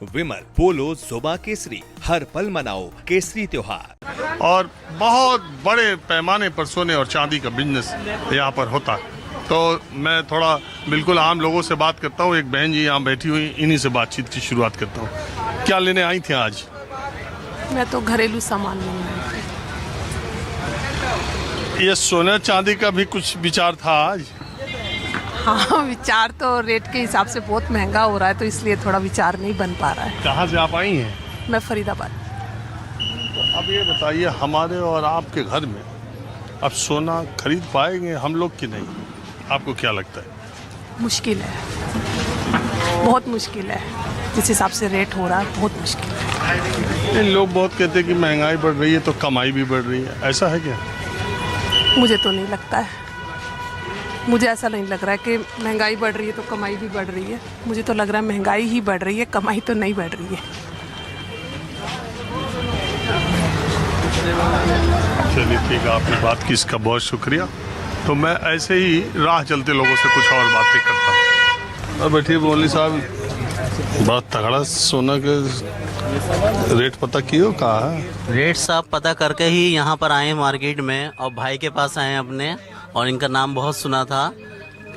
विमल, पोलो, जोबा केसरी, हर पल मनाओ केसरी त्योहार। और बहुत बड़े पैमाने पर सोने और चांदी का बिजनेस यहाँ पर होता है। तो मैं थोड़ा बिल्कुल आम लोगों से बात करता हूँ। एक बहन जी यहाँ बैठी हुई, इन्हीं से बातचीत की शुरुआत करता हूँ। क्या लेने आई थी आज? मैं तो घरेलू सामान लेने आई थी। ये सोने चांदी का भी कुछ विचार था आज? हाँ, विचार तो रेट के हिसाब से बहुत महंगा हो रहा है, तो इसलिए थोड़ा विचार नहीं बन पा रहा है। कहाँ से आप आई हैं? मैं फरीदाबाद। तो अब ये बताइए, हमारे और आपके घर में अब सोना खरीद पाएंगे हम लोग कि नहीं? आपको क्या लगता है? मुश्किल है, बहुत मुश्किल है। जिस हिसाब से रेट हो रहा है बहुत मुश्किल है। लोग बहुत कहते हैं कि महंगाई बढ़ रही है तो कमाई भी बढ़ रही है, ऐसा है क्या? मुझे तो नहीं लगता है। मुझे ऐसा नहीं लग रहा है कि महंगाई बढ़ रही है तो कमाई भी बढ़ रही है। मुझे तो लग रहा है महंगाई ही बढ़ रही है, कमाई तो नहीं बढ़ रही है। चलिए ठीक है, आपकी बात की इसका बहुत शुक्रिया। तो मैं ऐसे ही राह चलते लोगों से कुछ और बातें करता हूँ। और बैठिए मौलवी साहब, बड़ा तगड़ा सोना के रेट पता कियो? कहाँ है रेट साहब? पता करके ही यहाँ पर आए मार्केट में, और भाई के पास आए अपने, और इनका नाम बहुत सुना था।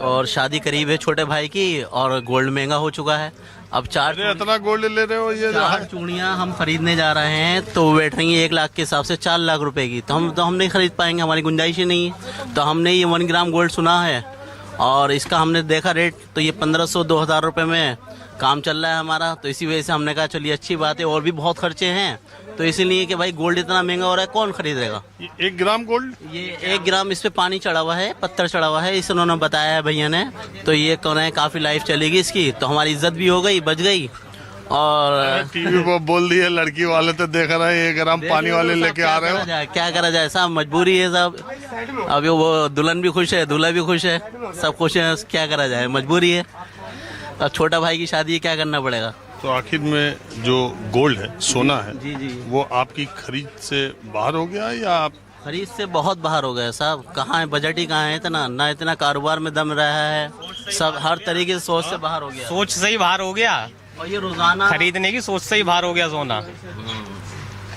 और शादी करीब है छोटे भाई की, और गोल्ड महंगा हो चुका है। अब इतना गोल्ड ले रहे हो? ये चार चूड़ियाँ हम खरीदने जा रहे हैं तो बैठ रही हैं 1 लाख के हिसाब से 4 लाख रुपए की। तो हम नहीं खरीद पाएंगे, हमारी गुंजाइश ही नहीं है। तो हमने ये 1 ग्राम गोल्ड सुना है और इसका हमने देखा रेट, तो ये 1500-2000 रुपये में काम चल रहा है हमारा। तो इसी वजह से हमने कहा चलिए अच्छी बात है, और भी बहुत खर्चे हैं, तो इसीलिए कि भाई गोल्ड इतना महंगा हो रहा है, कौन खरीदेगा? 1 ग्राम गोल्ड? ये 1 ग्राम, इस पे पानी चढ़ा हुआ है, पत्थर चढ़ा हुआ है, इसे उन्होंने बताया है भैया ने। तो ये कौन है, काफी लाइफ चलेगी इसकी, तो हमारी इज्जत भी हो गई, बच गई। और टीवी पर बोल दिए, लड़की वाले तो देख रहे हैं 1 ग्राम पानी वाले लेके आ रहे हो। क्या करा जाए साहब, मजबूरी है साहब। अभी वो दुल्हन भी खुश है, दूल्हा भी खुश है, सब खुश है, क्या करा जाए, मजबूरी है। अब छोटा भाई की शादी है, क्या करना पड़ेगा? तो आखिर में जो गोल्ड है, सोना है, जी, वो आपकी खरीद से बाहर हो गया या आप? खरीद से बहुत बाहर हो गया साहब। कहाँ है, बजट ही कहाँ है इतना, ना इतना कारोबार में दम रहा है, सब हर तरीके से सोच से बाहर हो गया। सोच से ही बाहर हो गया, और ये रोजाना खरीदने की सोच से ही बाहर हो गया सोना।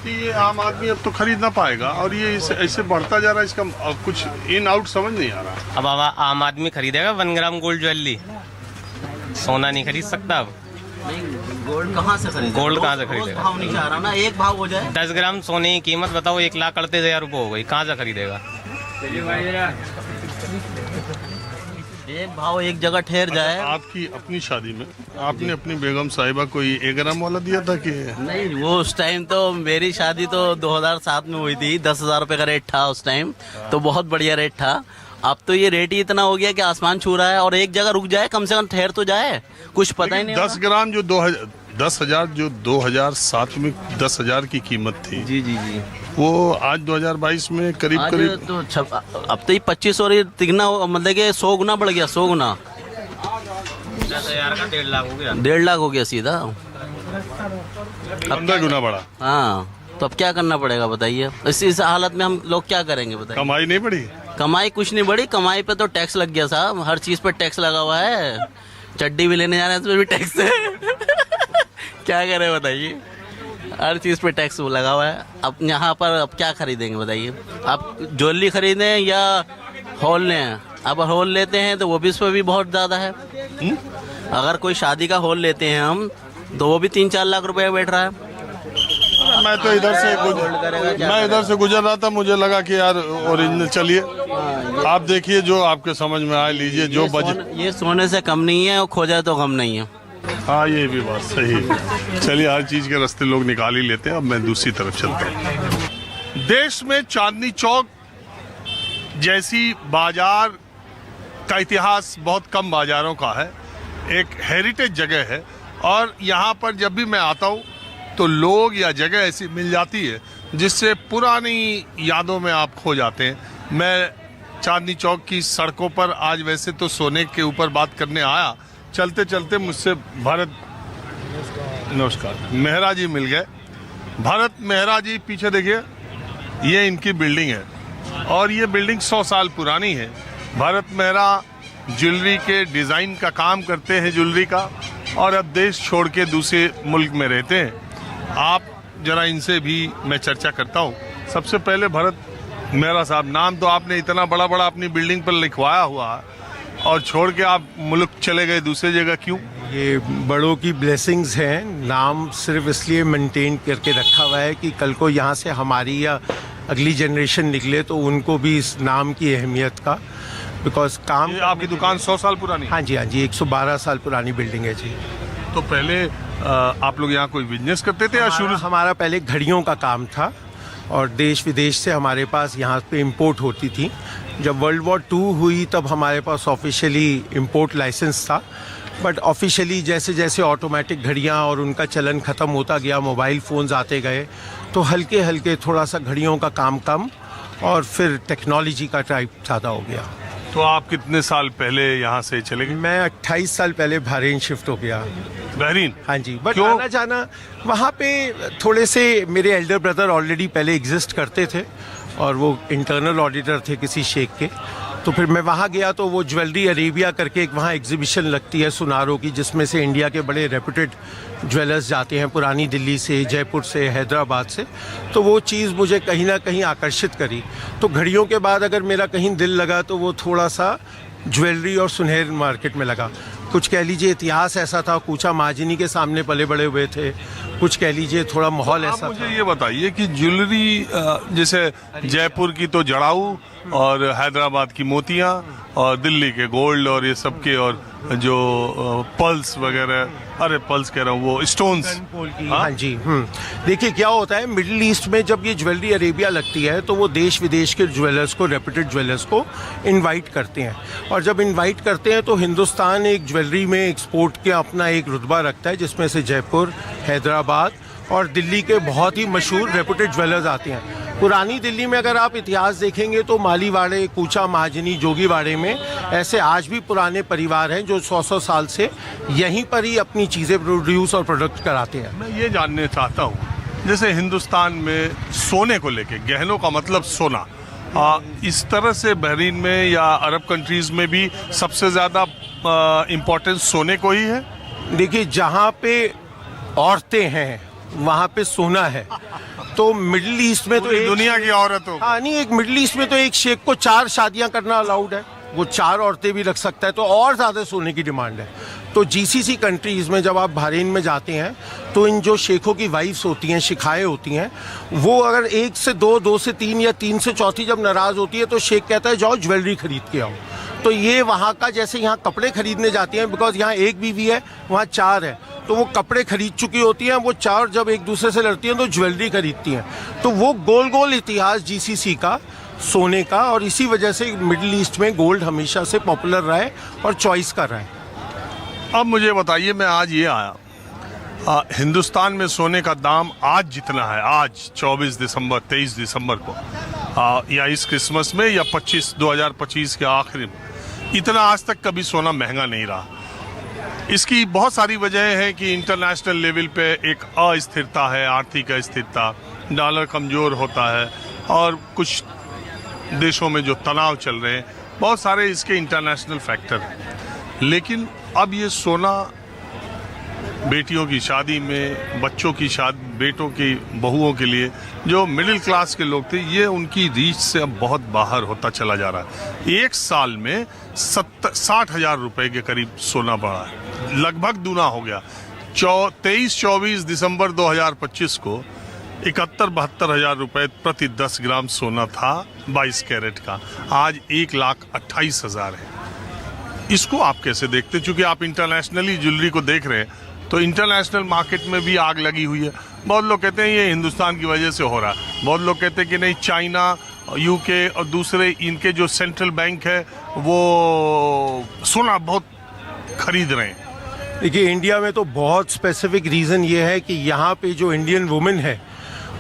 ये आम आदमी अब तो खरीद ना पाएगा, और ये ऐसे बढ़ता जा रहा है, इसका कुछ इन आउट समझ नहीं आ रहा। अब आम आदमी खरीदेगा 1 ग्राम गोल्ड ज्वेलरी, सोना नहीं खरीद सकता। अब गोल्ड कहाँ से खरीदेगा? गोल्ड कहाँ से खरीदेगा? भाव नहीं चाह रहा ना, एक भाव हो जाए। 10 ग्राम सोने की कीमत बताओ 1,38,000 रुपये हो गई, कहाँ से खरीदेगा? एक भाव एक जगह ठहर जाए। आपकी अपनी शादी में आपने अपनी बेगम साहिबा को 1 ग्राम वाला दिया था कि नहीं? वो उस टाइम तो मेरी शादी तो 2007 में हुई थी, 10,000 रुपये का रेट था उस टाइम, तो बहुत बढ़िया रेट था। अब तो ये रेट ही इतना हो गया कि आसमान छू रहा है, और एक जगह रुक जाए, कम से कम ठहर तो जाए, कुछ पता ही नहीं। 10 ग्राम जो 10,000 जो 2007 में 10,000 की कीमत थी, जी जी जी, वो आज 2022 में करीब आज करीब तो अब तो ये 25 और 3 मतलब कि 100 गुना बढ़ गया, 100 गुना, 10,000 का 1.5 लाख हो गया। 1.5 लाख हो गया सीधा। 15 गुना बढ़ा। हाँ, तो अब क्या करना पड़ेगा बताइए? इस हालत में हम लोग क्या करेंगे बताइए? कमाई नहीं बढ़ी? कमाई कुछ नहीं बढ़ी, कमाई पे तो टैक्स लग गया साहब, हर चीज पे टैक्स लगा हुआ है। चड्डी भी लेने जा रहे हैं, उसमें भी टैक्स है। क्या करें बताइए, हर चीज पे टैक्स लगा हुआ है। अब यहाँ पर अब क्या खरीदेंगे बताइए? आप ज्वेलरी खरीदें या हॉल लें? अब हॉल लेते हैं तो वो भी, इस पर भी बहुत ज्यादा है। अगर कोई शादी का हॉल लेते हैं हम, तो वो भी 3-4 लाख रुपए बैठ रहा है। मैं तो इधर से गुजर रहा था, मुझे लगा कि यार ओरिजिनल। चलिए आप देखिए, जो आपके समझ में आए लीजिए, जो बजट। ये सोने से कम नहीं है, और खो जाए तो कम नहीं है। हाँ, ये भी बात सही है। चलिए, हर चीज के रास्ते लोग निकाल ही लेते हैं। अब मैं दूसरी तरफ चलता हूँ। देश में चांदनी चौक जैसी बाजार का इतिहास बहुत कम बाजारों का है, एक हेरिटेज जगह है, और यहाँ पर जब भी मैं आता हूँ तो लोग या जगह ऐसी मिल जाती है जिससे पुरानी यादों में आप खो जाते हैं। मैं चांदनी चौक की सड़कों पर आज वैसे तो सोने के ऊपर बात करने आया, चलते चलते मुझसे नमस्कार, मेहरा जी मिल गए। भरत मेहरा जी, पीछे देखिए, ये इनकी बिल्डिंग है, और ये बिल्डिंग 100 साल पुरानी है। भरत मेहरा ज्वेलरी के डिज़ाइन का काम करते हैं, ज्वेलरी का, और अब देश छोड़ के दूसरे मुल्क में रहते हैं। आप जरा इनसे भी मैं चर्चा करता हूँ। सबसे पहले भरत मेहरा साहब, नाम तो आपने इतना बड़ा बड़ा अपनी बिल्डिंग पर लिखवाया हुआ है और छोड़ के आप मुल्क चले गए दूसरी जगह, क्यों? ये बड़ों की ब्लेसिंग्स हैं। नाम सिर्फ इसलिए मेंटेन करके रखा हुआ है कि कल को यहाँ से हमारी या अगली जनरेशन निकले तो उनको भी इस नाम की अहमियत का, बिकॉज काम। ये आपकी दुकान 100 साल पुरानी? हाँ जी, हाँ जी, 112 साल पुरानी बिल्डिंग है जी। तो पहले आप लोग यहाँ कोई बिजनेस करते थे या शुरू? हमारा पहले घड़ियों का काम था और देश विदेश से हमारे पास यहाँ पे इंपोर्ट होती थी। जब वर्ल्ड वॉर 2 हुई तब हमारे पास ऑफिशियली इंपोर्ट लाइसेंस था, बट ऑफिशियली जैसे जैसे ऑटोमेटिक घड़ियाँ और उनका चलन ख़त्म होता गया, मोबाइल फ़ोन्स आते गए, तो हल्के हल्के थोड़ा सा घड़ियों का काम कम और फिर टेक्नोलॉजी का टाइप ज़्यादा हो गया। तो आप कितने साल पहले यहाँ से चले गए? मैं 28 साल पहले बहरीन शिफ्ट हो गया। बहरीन? हाँ जी, बट क्यों? आना जाना वहाँ पे थोड़े से मेरे एल्डर ब्रदर ऑलरेडी पहले एग्जिस्ट करते थे और वो इंटरनल ऑडिटर थे किसी शेख के, तो फिर मैं वहाँ गया तो वो ज्वेलरी अरेबिया करके एक वहाँ एग्जीबिशन लगती है सुनारों की, जिसमें से इंडिया के बड़े रेपुटेड ज्वेलर्स जाते हैं, पुरानी दिल्ली से, जयपुर से, हैदराबाद से। तो वो चीज़ मुझे कहीं ना कहीं आकर्षित करी। तो घड़ियों के बाद अगर मेरा कहीं दिल लगा तो वो थोड़ा सा ज्वेलरी और सुनहर मार्केट में लगा। कुछ कह लीजिए इतिहास ऐसा था, कूचा माजिनी के सामने पले बड़े हुए थे, कुछ कह लीजिए थोड़ा माहौल ऐसा था। मुझे ये बताइए कि ज्वेलरी जैसे जयपुर की तो जड़ाऊ और हैदराबाद की मोतियाँ और दिल्ली के गोल्ड और ये सब के, और जो पल्स वगैरह, अरे पल्स कह रहा हूँ, वो स्टोन्स। हाँ जी। देखिए क्या होता है, मिडिल ईस्ट में जब ये ज्वेलरी अरेबिया लगती है तो वो देश विदेश के ज्वेलर्स को, रेप्यूटेड ज्वेलर्स को इनवाइट करते हैं, और जब इनवाइट करते हैं तो हिंदुस्तान एक ज्वेलरी में एक्सपोर्ट के अपना एक रुतबा रखता है, जिसमें से जयपुर, हैदराबाद और दिल्ली के बहुत ही मशहूर रेप्यूटेड ज्वेलर्स आते हैं। पुरानी दिल्ली में अगर आप इतिहास देखेंगे तो मालीवाड़े, कूचा महाजनी, जोगीवाड़े में ऐसे आज भी पुराने परिवार हैं जो 100 साल से यहीं पर ही अपनी चीज़ें प्रोड्यूस और प्रोडक्ट कराते हैं। मैं ये जानना चाहता हूँ, जैसे हिंदुस्तान में सोने को लेके, गहनों का मतलब सोना, इस तरह से बहरीन में या अरब कंट्रीज में भी सबसे ज़्यादा इम्पोर्टेंस सोने को ही है? देखिए, जहाँ पे औरतें हैं वहाँ पे सोना है। तो मिडिल ईस्ट में तो दुनिया की औरतों, हाँ नहीं, एक मिडिल ईस्ट में तो एक शेख को 4 शादियां करना अलाउड है, वो 4 औरतें भी रख सकता है, तो और ज़्यादा सोने की डिमांड है। तो जीसीसी कंट्रीज़ में जब आप बहरीन में जाते हैं तो इन जो शेखों की वाइफ्स होती हैं, शिखाएँ होती हैं, वो अगर 1 से 2, 2 से 3 या 3 से 4 जब नाराज़ होती है तो शेख कहता है जाओ ज्वेलरी खरीद के आओ। तो ये वहाँ का, जैसे यहाँ कपड़े खरीदने जाती हैं, बिकॉज यहाँ एक बीवी है, वहाँ 4 है, तो वो कपड़े खरीद चुकी होती हैं, वो 4 जब एक दूसरे से लड़ती हैं तो ज्वेलरी खरीदती हैं। तो वो गोल गोल इतिहास जीसीसी का, सोने का, और इसी वजह से मिडिल ईस्ट में गोल्ड हमेशा से पॉपुलर रहा है और चॉइस का रहा है। अब मुझे बताइए, मैं आज ये आया, हिंदुस्तान में सोने का दाम आज जितना है, आज 24 दिसंबर 23 दिसंबर को, या इस क्रिसमस में या 2025 के आखिरी में, इतना आज तक कभी सोना महंगा नहीं रहा। इसकी बहुत सारी वजह है कि इंटरनेशनल लेवल पे एक अस्थिरता है, आर्थिक अस्थिरता, डॉलर कमज़ोर होता है और कुछ देशों में जो तनाव चल रहे हैं, बहुत सारे इसके इंटरनेशनल फैक्टर हैं। लेकिन अब ये सोना बेटियों की शादी में, बच्चों की शादी, बेटों की बहुओं के लिए, जो मिडिल क्लास के लोग थे, ये उनकी रीच से अब बहुत बाहर होता चला जा रहा है। एक साल में 60,000 रुपए के करीब सोना बढ़ा है, लगभग दूना हो गया। 23-24 दिसंबर 2025 को 71-72 हजार रुपए प्रति 10 ग्राम सोना था 22 कैरेट का, आज 1,28,000 है। इसको आप कैसे देखते? चूंकि आप इंटरनेशनली ज्वेलरी को देख रहे हैं, तो इंटरनेशनल मार्केट में भी आग लगी हुई है। बहुत लोग कहते हैं ये हिंदुस्तान की वजह से हो रहा है, बहुत लोग कहते हैं कि नहीं, चाइना, यूके और दूसरे इनके जो सेंट्रल बैंक है वो सोना बहुत खरीद रहे हैं। देखिए, इंडिया में तो बहुत स्पेसिफिक रीज़न ये है कि यहाँ पे जो इंडियन वुमेन है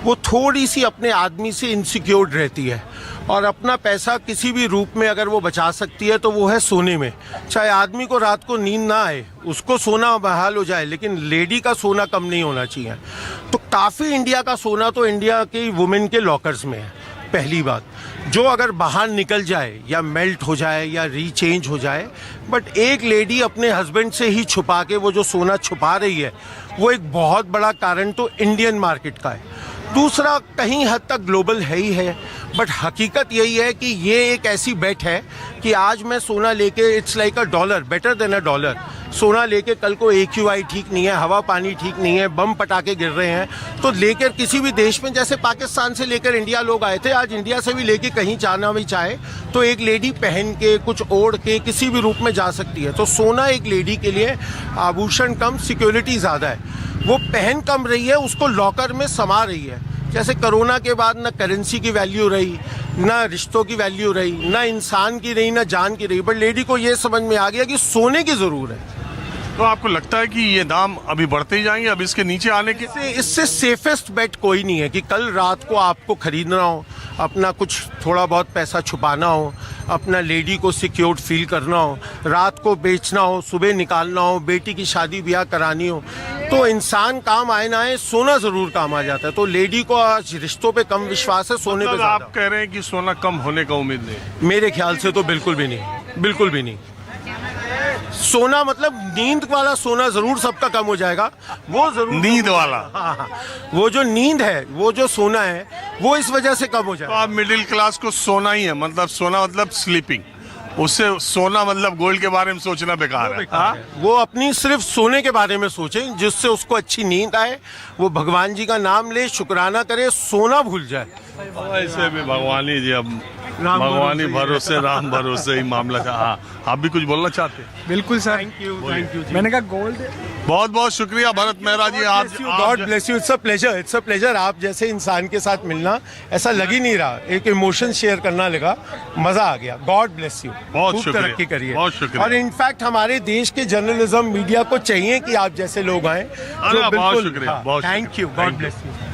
वो थोड़ी सी अपने आदमी से इनसिक्योर्ड रहती है, और अपना पैसा किसी भी रूप में अगर वो बचा सकती है तो वो है सोने में। चाहे आदमी को रात को नींद ना आए, उसको सोना बहाल हो जाए, लेकिन लेडी का सोना कम नहीं होना चाहिए। तो काफ़ी इंडिया का सोना तो इंडिया के वुमेन के लॉकर्स में है, पहली बात। जो अगर बाहर निकल जाए या मेल्ट हो जाए या रीचेंज हो जाए, बट एक लेडी अपने हस्बैंड से ही छुपा के वो जो सोना छुपा रही है, वो एक बहुत बड़ा कारण तो इंडियन मार्केट का है। दूसरा कहीं हद तक ग्लोबल है ही है, बट हकीकत यही है कि ये एक ऐसी बेट है कि आज मैं सोना लेके, it's like a dollar, better than a dollar. सोना लेके कल को AQI ठीक नहीं है, हवा पानी ठीक नहीं है, बम पटाखे गिर रहे हैं, तो लेकर किसी भी देश में, जैसे पाकिस्तान से लेकर इंडिया लोग आए थे, आज इंडिया से भी लेके कहीं जाना भी चाहे तो एक लेडी पहन के, कुछ ओढ़ के, किसी भी रूप में जा सकती है। तो सोना एक लेडी के लिए आभूषण कम, सिक्योरिटी ज़्यादा है। वो पहन कम रही है, उसको लॉकर में समा रही है। जैसे कोरोना के बाद ना करेंसी की वैल्यू रही, ना रिश्तों की वैल्यू रही, ना इंसान की रही, ना जान की रही, बट लेडी को ये समझ में आ गया कि सोने की ज़रूर है। तो आपको लगता है कि ये दाम अभी बढ़ते ही जाएंगे, अब इसके नीचे आने के? इससे सेफेस्ट बेट कोई नहीं है कि कल रात को आपको खरीदना हो, अपना कुछ थोड़ा बहुत पैसा छुपाना हो, अपना लेडी को सिक्योर्ड फील करना हो, रात को बेचना हो, सुबह निकालना हो, बेटी की शादी ब्याह करानी हो, तो इंसान काम आए ना आए, सोना जरूर काम आ जाता है। तो लेडी को आज रिश्तों पे कम विश्वास है, सोने पे मतलब ज़्यादा। आप कह रहे हैं कि सोना कम होने का उम्मीद नहीं? मेरे ख्याल से तो बिल्कुल भी नहीं, बिल्कुल भी नहीं। सोना मतलब नींद वाला सोना जरूर सबका कम हो जाएगा, वो जरूर नींद वाला? हाँ, वो जो नींद है, वो जो सोना है, वो इस वजह से कम हो तो जाएगा। आप मिडिल क्लास को सोना ही है, मतलब सोना मतलब स्लीपिंग, उससे सोना मतलब गोल्ड के बारे में सोचना बेकार है। हाँ? वो अपनी सिर्फ सोने के बारे में सोचे, जिससे उसको अच्छी नींद आए, वो भगवान जी का नाम ले, शुक्राना करे, सोना भूल जाए। ऐसे भी भगवानी जी, अब भगवानी भरोसे, राम भरोसे ही मामला था। हाँ, आप भी कुछ बोलना चाहते हैं? बिल्कुल सर, थैंक यू। मैंने कहा गोल्ड। बहुत बहुत शुक्रिया भरत मेहरा जी। आप God bless you, it's a pleasure, it's a pleasure. आप जैसे इंसान के साथ मिलना ऐसा लग ही नहीं रहा, एक इमोशन शेयर करना लगा, मजा आ गया। गॉड ब्लेस यू, बहुत खूब शुक्रिया, तरक्की करिए। बहुत शुक्रिया। और इनफैक्ट हमारे देश के जर्नलिज्म मीडिया को चाहिए कि आप जैसे लोग आए। अरे बहुत शुक्रिया, बहुत thank you, God bless you.